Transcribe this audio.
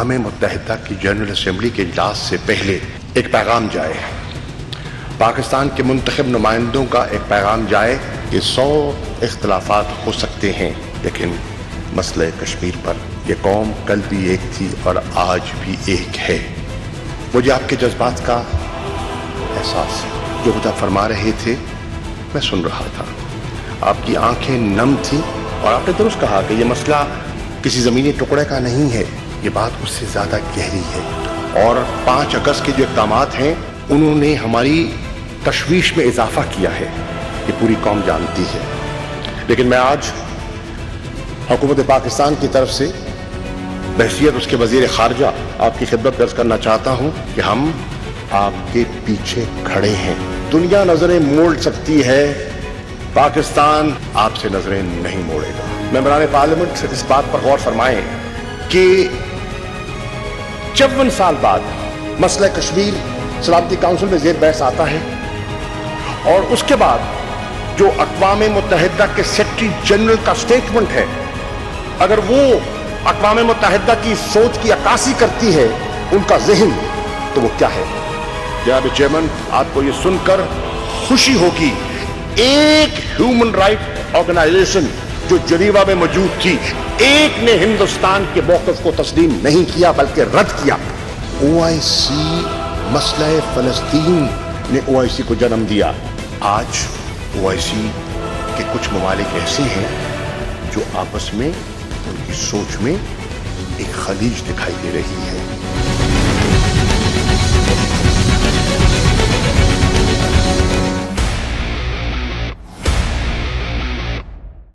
अक़वाम मुत्तहिदा की general assembly के इजलास से पहले एक पैगाम जाए, पाकिस्तान के मुंतखब नुमाइंदों का एक पैगाम जाए कि 100 इख्तलाफात हो सकते हैं, लेकिन मसले कश्मीर पर यह कौम कल भी एक थी और आज भी एक है। मुझे आपके जज्बात का एहसास है। जो खुदा फरमा रहे थे मैं सुन रहा था, आपकी आंखें नम थीं और आपने दुरुस्त कहा कि यह मसला किसी ज़मीनी टुकड़े का नहीं है, ये बात उससे ज़्यादा गहरी है। और 5 अगस्त के जो इक़दामात हैं उन्होंने हमारी तशवीश में इजाफा किया है, ये पूरी कौम जानती है। लेकिन मैं आज हुकूमत पाकिस्तान की तरफ से बहसियत उसके वज़ीर ख़ारजा आपकी खिदमत दर्ज करना चाहता हूँ कि हम आपके पीछे खड़े हैं। दुनिया नजरें मोड़ सकती है, पाकिस्तान आपसे नजरें नहीं मोड़ेगा। मेंबरान पार्लियामेंट इस बात पर गौर फरमाएं कि 54 साल बाद मसला कश्मीर सलामती काउंसिल में ज़ेर बहस आता है और उसके बाद जो अक़वाम मुत्तहिदा के सेक्रेटरी जनरल का स्टेटमेंट है, अगर वो अक़वाम मुत्तहिदा की सोच की अक्कासी करती है उनका ज़हन, तो वो क्या है। जनाब चेयरमैन, आपको ये सुनकर खुशी होगी, एक ह्यूमन राइट ऑर्गेनाइजेशन जो जनीवा में मौजूद थी, एक ने हिंदुस्तान के मौक़िफ़ को तस्लीम नहीं किया बल्कि रद्द किया। OIC मसला फ़लस्तीन ने OIC को जन्म दिया। आज OIC के कुछ ममालिक ऐसे हैं जो आपस में उनकी सोच में एक खलीज दिखाई दे रही है।